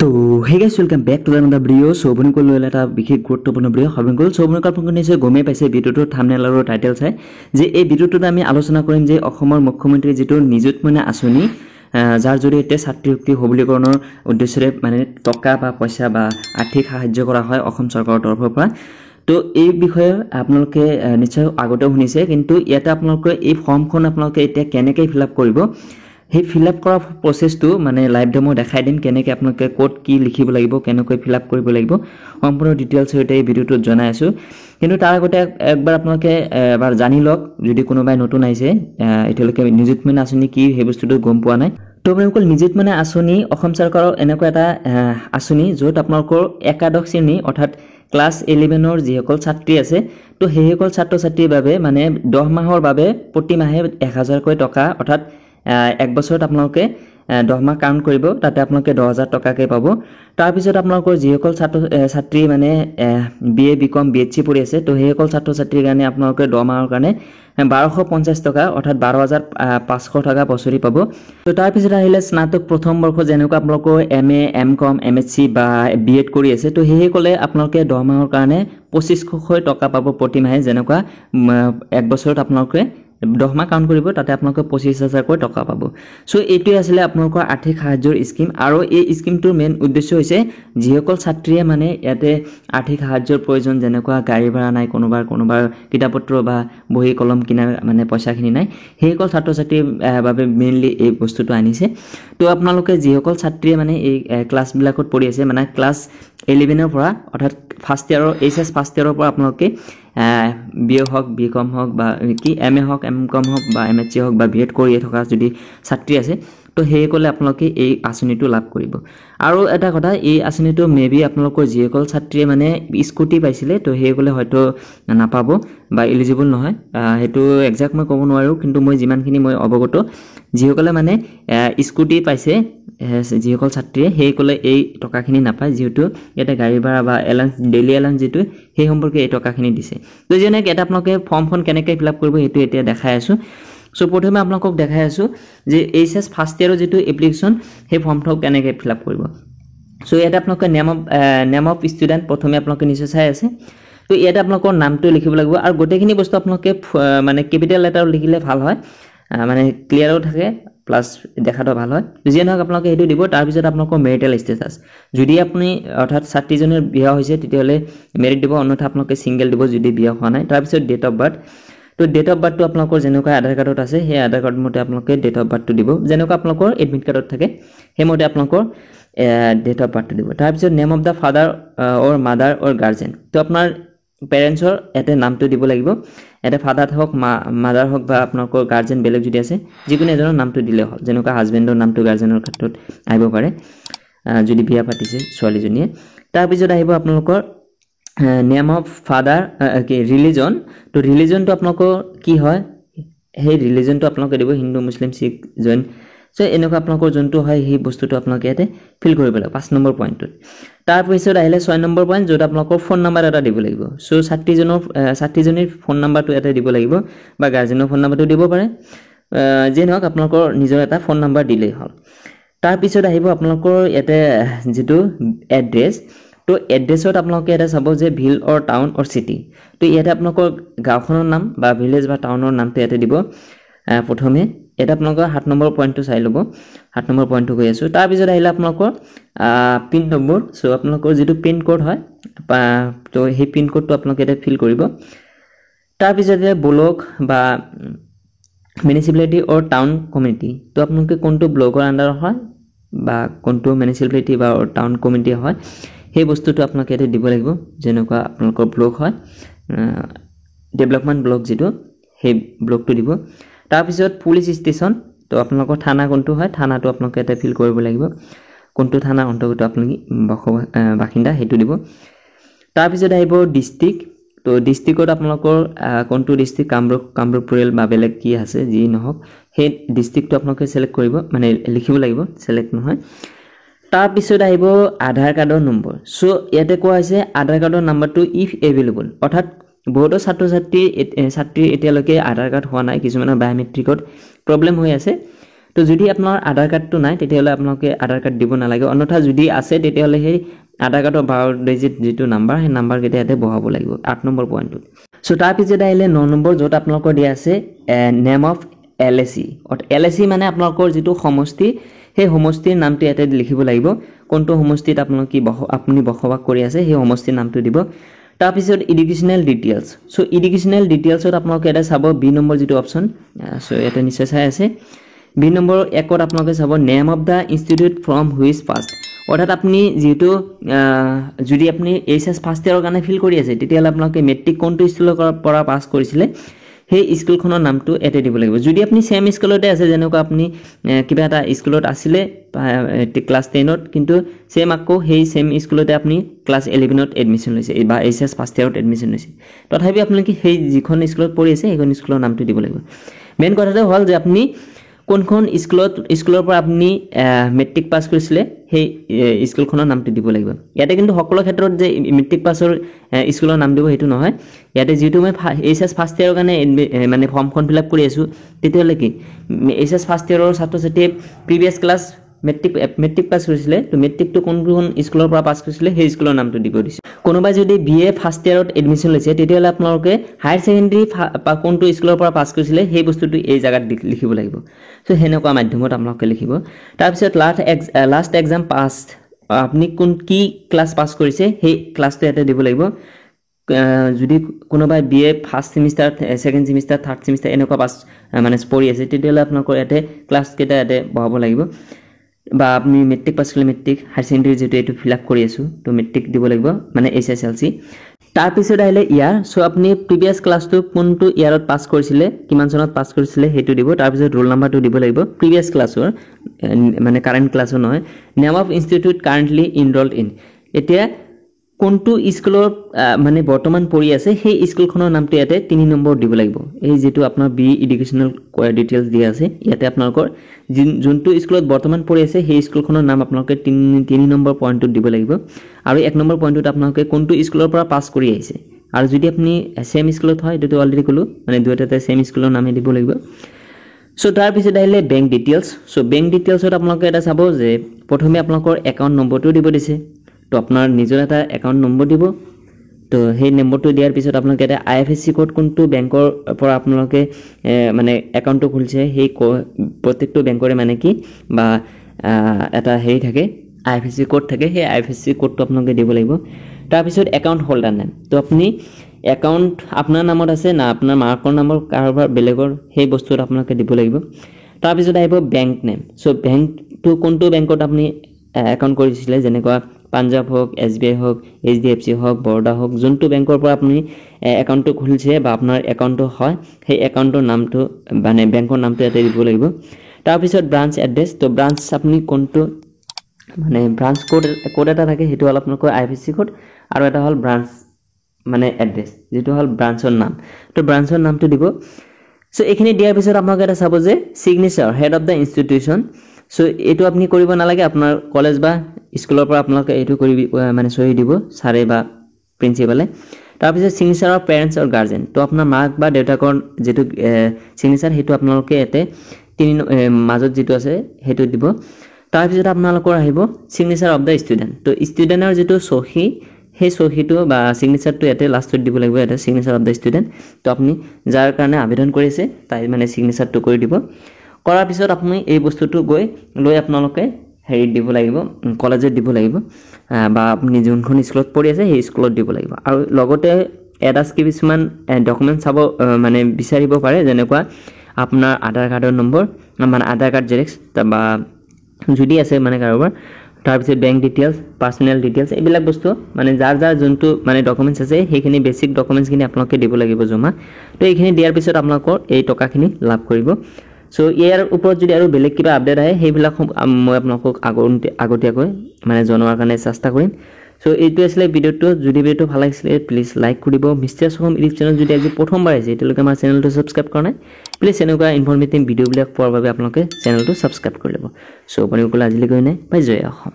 তো hey guys welcome back to the video' চ' আপুনি ক'লো এটা বিশেষ গুৰুত্বপূৰ্ণ ভিডিঅ' সৰ্বন ক'লো চ' আপুনি নিশ্চয় গমেই পাইছে ভিডিঅ'টোৰ থাম্বনেইল আৰু টাইটেল চাই যে এই ভিডিঅ'টোত আমি আলোচনা কৰিম যে অসমৰ মুখ্যমন্ত্ৰী যিটো নিযুত মইনা আঁচনি যাৰ জৰিয়তে ছাত্ৰী শক্তি সবলীকৰণৰ উদ্দেশ্যৰে মানে টকা বা পইচা বা আৰ্থিক সাহায্য কৰা হয় অসম চৰকাৰৰ তৰফৰ পৰা। তো এই বিষয়ে আপোনালোকে নিশ্চয় আগতেও শুনিছে, কিন্তু ইয়াতে আপোনালোকে এই ফৰ্মখন আপোনালোকে এতিয়া কেনেকৈ ফিল আপ কৰিব সেই ফিল আপ কৰা প্ৰচেছটো মানে লাইভ ডেমো দেখাই দিম, কেনেকৈ আপোনালোকে ক'ত কি লিখিব লাগিব, কেনেকৈ ফিল আপ কৰিব লাগিব, সম্পূৰ্ণ ডিটেইলছ সৈতে এই ভিডিঅ'টোত জনাই আছোঁ। কিন্তু তাৰ আগতে একবাৰ আপোনালোকে এবাৰ জানি লওক, যদি কোনোবাই নতুন আহিছে এতিয়ালৈকে নিযুত মইনা আঁচনি কি সেই বস্তুটো গম পোৱা নাই। তো আপোনালোকৰ নিযুত মইনা আঁচনি অসম চৰকাৰৰ এনেকুৱা এটা আঁচনি য'ত আপোনালোকৰ একাদশ শ্ৰেণী অৰ্থাৎ ক্লাছ 11ৰ যিসকল ছাত্ৰী আছে তো সেইসকল ছাত্ৰ ছাত্ৰীৰ বাবে মানে 10 মাহৰ বাবে প্ৰতি মাহে 1000কৈ টকা অৰ্থাৎ এক বছৰত আপোনালোকে 10 মাহ কাউণ্ট কৰিব, তাতে আপোনালোকে 10,000 টকাকৈ পাব। তাৰপিছত আপোনালোকৰ যিসকল ছাত্ৰী মানে BA BCom BHC পঢ়ি আছে তো সেইসকল ছাত্ৰ ছাত্ৰীৰ কাৰণে আপোনালোকে 10 মাহৰ কাৰণে 1250 টকা অৰ্থাৎ 12,500 টকা বছৰি পাব। তো তাৰপিছত আহিলে স্নাতক প্ৰথম বৰ্ষ যেনেকুৱা আপোনালোকৰ MA MCom MSc বা B.Ed কৰি আছে তো সেইসকলে আপোনালোকে 10 মাহৰ কাৰণে 2500 টকা পাব প্ৰতি মাহে, যেনেকুৱা এক বছৰত আপোনালোকে 10 মাহ কাউণ্ট কৰিব, তাতে আপোনালোকে 25,000কৈ টকা পাব। চ' এইটোৱে আছিলে আপোনালোকৰ আৰ্থিক সাহায্যৰ স্কিম। আৰু এই স্কিমটোৰ মেইন উদ্দেশ্য হৈছে যিসকল ছাত্ৰীয়ে মানে ইয়াতে আৰ্থিক সাহায্যৰ প্ৰয়োজন, যেনেকুৱা গাড়ী ভাড়া নাই, কোনোবাৰ কিতাপ পত্ৰ বা বহি কলম কিনাৰ মানে পইচাখিনি নাই, সেইসকল ছাত্ৰ ছাত্ৰীৰ বাবে মেইনলি এই বস্তুটো আনিছে। তো আপোনালোকে যিসকল ছাত্ৰীয়ে মানে এই ক্লাছবিলাকত পঢ়ি আছে মানে ক্লাছ 11ৰ পৰা অৰ্থাৎ ফাৰ্ষ্ট ইয়াৰৰ HS ফাৰ্ষ্ট ইয়াৰৰ পৰা আপোনালোকে BA হওক BCom হওক বা কি MA হওক MCom হওক বা MSc হওক বা B.Ed কৰিয়ে থকা যদি ছাত্ৰী আছে তো সেইসকলে আপোনালোকে এই আঁচনিটো লাভ কৰিব। আৰু এটা কথা, এই আঁচনিটো মেবি আপোনালোকৰ যিসকল ছাত্ৰীয়ে মানে স্কুটি পাইছিলে তো সেইসকলে হয়তো নাপাব বা এলিজিবল নহয়, সেইটো একজাক্ট মই ক'ব নোৱাৰোঁ, কিন্তু মই যিমানখিনি মই অৱগত যিসকলে মানে স্কুটি পাইছে যিসকল ছাত্ৰীয়ে সেইসকলে এই টকাখিনি নাপায়, যিহেতু ইয়াতে গাড়ী ভাড়া বা এলাউন্স ডেইলি এলাউন্স যিটো সেই সম্পৰ্কে এই টকাখিনি দিছে। তো যেনেকৈ এটা আপোনালোকে ফৰ্মখন কেনেকৈ ফিল আপ কৰিব সেইটো এতিয়া দেখাই আছোঁ। চ' প্ৰথমে আপোনালোকক দেখাই আছোঁ যে HS ফাৰ্ষ্ট ইয়াৰৰ যিটো এপ্লিকেশ্যন সেই ফৰ্মটো কেনেকৈ ফিল আপ কৰিব। চ' ইয়াতে আপোনালোকে নেম অফ ষ্টুডেণ্ট প্ৰথমে আপোনালোকে নিশ্চয় চাই আছে। তো ইয়াতে আপোনালোকৰ নামটো লিখিব লাগিব আৰু গোটেইখিনি বস্তু আপোনালোকে মানে কেপিটেল লেটাৰত লিখিলে ভাল হয়, মানে ক্লিয়াৰো থাকে প্লাছ দেখাটো ভাল হয়। যিয়ে নহওক আপোনালোকে সেইটো দিব। তাৰপিছত আপোনালোকৰ মেৰিটেল ষ্টেটাছ, যদি আপুনি অৰ্থাৎ ছাত্ৰীজনীৰ বিয়া হৈছে তেতিয়াহ'লে মেৰিট দিব, অন্যথা আপোনালোকে ছিংগল দিব যদি বিয়া হোৱা নাই। তাৰপিছত ডেট অফ বাৰ্থ, তো ডেট অফ বাৰ্থটো আপোনালোকৰ যেনেকুৱা আধাৰ কাৰ্ডত আছে সেই আধাৰ কাৰ্ড মতে আপোনালোকে ডেট অফ বাৰ্থটো দিব, যেনেকুৱা আপোনালোকৰ এডমিট কাৰ্ডত থাকে সেইমতে আপোনালোকৰ ডেট অফ বাৰ্থটো দিব। তাৰপিছত name of the father or mother or guardian, তো আপোনাৰ পেৰেণ্টছৰ ইয়াতে নামটো দিব লাগিব। ইয়াতে ফাদাৰ হওক মাদাৰ হওক বা আপোনালোকৰ গাৰ্জেন বেলেগ যদি আছে যিকোনো এজনৰ নামটো দিলে হ'ল, যেনেকুৱা হাজবেণ্ডৰ নামটো গাৰ্জেনৰ ক্ষেত্ৰত আহিব পাৰে যদি বিয়া পাতিছে ছোৱালীজনীয়ে। তাৰপিছত আহিব আপোনালোকৰ নেম অফ ফাদাৰ কি ৰিলিজন, তো ৰিলিজনটো আপোনালোকৰ কি হয় সেই ৰিলিজনটো আপোনালোকে দিব, হিন্দু মুছলিম শিখ জৈন, চ' এনেকুৱা আপোনালোকৰ যোনটো হয় সেই বস্তুটো আপোনালোকে ইয়াতে ফিল কৰিব লাগিব 5 নম্বৰ পইণ্টটোত। তাৰপিছত আহিলে 6 নম্বৰ পইণ্ট, য'ত আপোনালোকৰ ফোন নাম্বাৰ এটা দিব লাগিব। চ' ছাত্ৰীজনীৰ ফোন নাম্বাৰটো ইয়াতে দিব লাগিব বা গাৰ্জেনৰ ফোন নাম্বাৰটো দিব পাৰে, যিয়ে নহওক আপোনালোকৰ নিজৰ এটা ফোন নাম্বাৰ দিলেই হ'ল। তাৰপিছত আহিব আপোনালোকৰ ইয়াতে যিটো এড্ৰেছ, তো এড্ৰেছত আপোনালোকে ইয়াতে চাব যে ভিল অৰ টাউন অৰ চিটি, তো ইয়াতে আপোনালোকৰ গাঁওখনৰ নাম বা ভিলেজ বা টাউনৰ নামটো ইয়াতে দিব প্ৰথমে। এটা আপোনালোকৰ 7 নম্বৰ পইণ্টটো চাই ল'ব, 7 নম্বৰ পইণ্টটো কৈ আছোঁ। তাৰপিছত আহিলে আপোনালোকৰ পিন নম্বৰ, চ' আপোনালোকৰ যিটো পিন কোড হয় তো সেই পিন কোডটো আপোনালোকে ইয়াতে ফিল কৰিব। তাৰপিছতে ব্লক বা মিউনিচিপালিটি অৰ টাউন কমিউনিটি, তো আপোনালোকে কোনটো ব্লকৰ আণ্ডাৰ হয় বা কোনটো মিউনিচিপালিটি বা টাউন কমিউনিটি হয় সেই বস্তুটো আপোনালোকে ইয়াতে দিব লাগিব, যেনেকুৱা আপোনালোকৰ ব্লক হয় ডেভেলপমেণ্ট ব্লক যিটো সেই ব্লকটো দিব। তাৰপিছত পুলিচ ষ্টেচন, তো আপোনালোকৰ থানা কোনটো হয় থানাটো আপোনালোকে ইয়াতে ফিল কৰিব লাগিব, কোনটো থানাৰ অন্তৰ্গত আপোনালোকে বাসিন্দা সেইটো দিব। তাৰপিছত আহিব ডিষ্ট্ৰিক্ট, তো ডিষ্ট্ৰিক্টত আপোনালোকৰ কোনটো ডিষ্ট্ৰিক্ট কামৰূপ ৰুৰেল বা বেলেগ কি আছে যি নহওক সেই ডিষ্ট্ৰিক্টটো আপোনালোকে ছিলেক্ট কৰিব, মানে লিখিব লাগিব, ছিলেক্ট নহয়। তাৰপিছত আহিব আধাৰ কাৰ্ডৰ নম্বৰ। চ' ইয়াতে কোৱা হৈছে আধাৰ কাৰ্ডৰ নাম্বাৰটো ইফ এভেইলেবল, অৰ্থাৎ বহুতো ছাত্ৰীৰ এতিয়ালৈকে আধাৰ কাৰ্ড হোৱা নাই, কিছুমানৰ বায়'মেট্ৰিকত প্ৰব্লেম হৈ আছে, তো যদি আপোনাৰ আধাৰ কাৰ্ডটো নাই তেতিয়াহ'লে আপোনালোকে আধাৰ কাৰ্ড দিব নালাগে অন্যথা যদি আছে তেতিয়াহ'লে সেই আধাৰ কাৰ্ডৰ 12 ডিজিট যিটো নাম্বাৰ সেই নাম্বাৰকেইটা ইয়াতে বহাব লাগিব 8 নম্বৰ পইণ্টত সো তাৰপিছত আহিলে 9 নম্বৰ য'ত আপোনালোকৰ দিয়া আছে নেম অফ LSE LSE মানে আপোনালোকৰ যিটো সমষ্টি সেই সমষ্টিৰ নামটো ইয়াতে লিখিব লাগিব কোনটো সমষ্টিত আপুনি বসবাস কৰি আছে সেই সমষ্টিৰ নামটো দিব তাৰপিছত এডুকেশ্যনেল ডিটেইলছ সো এডুকেশ্যনেল ডিটেইলছত আপোনালোকে এটা চাব বি নম্বৰ যিটো অপচন সো এটা নিশ্চয় চাই আছে বি নম্বৰ একত আপোনালোকে চাব name of the institute from which past অৰ্থাৎ আপুনি যেহেতু যদি আপুনি এইচএছ ফাৰ্ষ্ট ইয়াৰৰ কাৰণে ফিল কৰি আছে তেতিয়াহ'লে আপোনালোকে মেট্ৰিক কোনটো স্কুলৰ পৰা পাছ কৰিছিলে সেই স্কুলখনৰ নামটো এতে দিব লাগিব যদি আপুনি সেম স্কুলতে আছে যেনেকুৱা আপুনি কিবা এটা স্কুলত আছিলে ক্লাছ 10ত কিন্তু সেম আকৌ সেই সেম স্কুলতে আপুনি ক্লাছ 11ত এডমিশন লৈছে বা এইচএছ ফাৰ্ষ্ট ইয়াৰত এডমিশন লৈছে তথাপি আপোনালোকে সেই যিখন স্কুলত পঢ়ি আছে সেইখন স্কুলৰ নামটো দিব লাগিব মেইন কথাটো হ'ল যে আপুনি কোনখন স্কুলৰ পৰা আপুনি মেট্ৰিক পাছ কৰিছিলে সেই স্কুলখনৰ নামটো দিব লাগিব ইয়াতে কিন্তু সকলো ক্ষেত্ৰত যে মেট্ৰিক পাছৰ স্কুলৰ নাম দিব হেতু নহয় ইয়াতে যেটো মই এইচএছ ফাৰ্ষ্ট ইয়াৰৰ কাৰণে মানে ফৰ্মখন ফিল আপ কৰি আছো তেতিয়ালে কি এইচএছ ফাৰ্ষ্ট ইয়াৰৰ ছাত্ৰ-ছাত্ৰী প্ৰিভিয়াস ক্লাছ মেট্ৰিক পাছ কৰিছিলে তো মেট্ৰিকটো কোনখন স্কুলৰ পৰা পাছ কৰিছিলে সেই স্কুলৰ নামটো দিব দিছে কোনোবা যদি বিএ ফাৰ্ষ্ট ইয়াৰত এডমিশন লৈছে তেতিয়ালে আপোনালোকে হায়াৰ সেকেন্ডাৰী কোনটো স্কুলৰ পৰা পাছ কৰিছিলে সেই বস্তুটো এই জায়গাত লিখিব লাগিব সো হেনেকুৱা মাধ্যমত আপোনালোকে লিখিব তাৰপিছত লাষ্ট এক্সাম পাছ আপুনি কোন কি ক্লাছ পাছ কৰিছে সেই ক্লাছটো ইয়াতে দিব লাগিব যদি কোনোবা BA first semester second semester third semester এনেকুৱা পাছ মানে পঢ়ি আছে তেতিয়ালে আপোনালোকৰ ইয়াতে ক্লাছ কেইটা ইয়াতে বহাব লাগিব বা আপনি মেট্ৰিক পাছ কৰিলে মেট্ৰিক হায়াৰ সেকেন্ডাৰী যেটো এটো ফিল আপ কৰি আছো তো মেট্ৰিক দিব লাগিব মানে এছএছএলসি তাৰ পিছত আহিলে ইয়াৰ সো আপনি প্ৰিভিয়াস ক্লাছটো কোনটো ইয়াৰত পাছ কৰিছিলে কিমান চনত পাছ কৰিছিলে হেতু দিব তাৰ পিছত ৰোল নাম্বাৰটো দিব লাগিব প্ৰিভিয়াস ক্লাছৰ মানে কাৰেন্ট ক্লাছৰ নহয় নেম অফ ইনষ্টিটিউট কাৰেন্টলি ইনৰলড ইন এতিয়া কোনটো স্কুলৰ মানে বৰ্তমান পঢ়ি আছে সেই স্কুলখনৰ নামটো ইয়াতে 3 নম্বৰ দিব লাগিব এই যেটো আপোনাৰ বি এডুকেশ্যনেল ডিটেইলছ দিয়া আছে ইয়াতে আপোনালোকৰ যোনটো স্কুলত বৰ্তমান পঢ়ি আছে সেই স্কুলখনৰ নাম আপোনালোকে 3 নম্বৰ পইণ্টত দিব লাগিব আৰু 1 নম্বৰ পইণ্টত আপোনালোকে কোনটো স্কুলৰ পৰা পাছ কৰি আহিছে আৰু যদি আপুনি সেম স্কুলত হয় এটো অলৰেডি কলো মানে দুটাতে সেম স্কুলৰ নামে দিব লাগিব সো তাৰ পিছত আহিলে বেংক ডিটেইলছ সো বেংক ডিটেইলছত আপোনালোকে এটা চাব যে প্ৰথমে আপোনালোকৰ একাউন্ট নম্বৰটো দিব দিছে তো আপোনাৰ নিজৰ এটা একাউন্ট নম্বৰ দিব তো সেই নম্বৰটো দিয়াৰ পিছত আপোনালোকে এটা আইএফএসসি কোড কোনটো বেংকৰ পৰা আপোনালোকে মানে একাউন্টটো খুলিছে সেই প্ৰত্যেকটো বেংকৰে মানে কি বা এটা হেৰি থাকে আইএফএসসি কোড থাকে সেই আইএফএসসি কোডটো আপোনালোকে দিব লাগিব তাৰ পিছত একাউন্ট হোল্ডাৰ নেম তো আপুনি একাউন্ট আপোনাৰ নামত আছে না আপোনাৰ মাকৰ নামৰ কাৰোবাৰ বেলেগৰ সেই বস্তুটো আপোনালোকে দিব লাগিব তাৰ পিছত আহিব বেংক নেম সো বেংকটো কোনটো বেংকত আপুনি একাউন্ট কৰিছিলে যেনেকুৱা পাঞ্জাব হোক এসবিআই হোক এইচডিএফসি হোক বৰোদা হোক যোনটো বেংকৰ পৰা আপুনি একাউন্টটো খুলিছে বা আপোনাৰ একাউন্টটো হয় সেই একাউন্টৰ নামটো মানে বেংকৰ নামটো ইয়াতে দিব লাগিব তাৰ পিছত ব্ৰাঞ্চ এড্ৰেছ তো ব্ৰাঞ্চ আপুনি কোনটো মানে ব্ৰাঞ্চ কোড এটা থাকে হেতু হল আপোনালোকৰ আইএফএসসি কোড আৰু এটা হল ব্ৰাঞ্চ মানে এড্ৰেছ যেটো হল ব্ৰাঞ্চৰ নাম তো ব্ৰাঞ্চৰ নামটো দিব সো এখিনি দিয়াৰ পিছত আপোনালোকে এটা চাব যে signature head of the institution so এটো আপনি কৰিব নালাগে আপোনাৰ কলেজ বা স্কুলৰ পৰা আপোনালোকে এটো কৰি মানে সহি দিব সাৰে বা প্ৰিন্সিপালে তাৰ পিছত সিগনেচাৰ অফ পেৰেন্টস অৰ গাৰ্জেন তো আপোনাৰ মাক বা দেউতাকৰ যেটো সিগনেচাৰ হেতু আপোনালোকে এতে মাজত যেটো আছে হেতু দিব তাৰ পিছত আপোনালোকৰ আহিব সিগনেচাৰ অফ দা ষ্টুডেন্ট তো ষ্টুডেন্টৰ যেটো সহি সেই সহিটো বা সিগনেচাৰটো এতে লাষ্টত দিব লাগিব এটা সিগনেচাৰ অফ দা ষ্টুডেন্ট তো আপুনি যাৰ কাৰণে আবেদন কৰিছে তাই মানে সিগনেচাৰটো কৰি দিব কৰাৰ পিছত আপুনি এই বস্তুটো গৈ লৈ আপোনালোকে হেৰি দিব লাগিব কলেজত দিব লাগিব বা আপুনি যোনখন স্কুলত পঢ়ি আছে সেই স্কুলত দিব লাগিব আৰু লগতে এটা কিছুমান ডকুমেন্ট চাব মানে বিচাৰিব পাৰে যেনেকুৱা আপোনাৰ আধাৰ কাৰ্ডৰ নম্বৰ মানে আধাৰ কাৰ্ড জেৰক্স বা যদি আছে মানে কাৰোবাৰ তাৰ পিছত বেংক ডিটেইলছ পাৰ্সোনাল ডিটেইলছ এইবিলাক বস্তু মানে যাৰ যোনটো মানে ডকুমেন্টছ আছে সেইখিনি বেসিক ডকুমেন্টছ খিনি আপোনালোকে দিব লাগিব জমা তো এইখিনি দিয়াৰ পিছত আপোনালোকৰ এই টকাখিনি লাভ কৰিব সো ইয়াৰ ওপৰত যদি আৰু বেলেগ কিবা আপডেট আহে সেইবিলাক মই আপোনালোকক আগতীয়াকৈ মানে জনোৱাৰ কাৰণে চেষ্টা কৰিম সো এইটো আছিল ভিডিওটো যদি ভিডিওটো ভাল লাগিছিলে প্লিজ লাইক কৰিব মিষ্টাৰ সোহম ইউটিউব চেনেল যদি আজি প্ৰথমবাৰ আহিছে তেতিয়ালৈকে আমাৰ চেনেলটো সাবস্ক্ৰাইব কৰা নাই প্লিজ এনেকুৱা ইনফৰমেটিভ ভিডিওবিলাক পোৱাৰ বাবে আপোনালোকে চেনেলটো সাবস্ক্ৰাইব কৰি ল'ব সো আপুনি কল আজিলৈ গৈ নাই বাই জয় অসম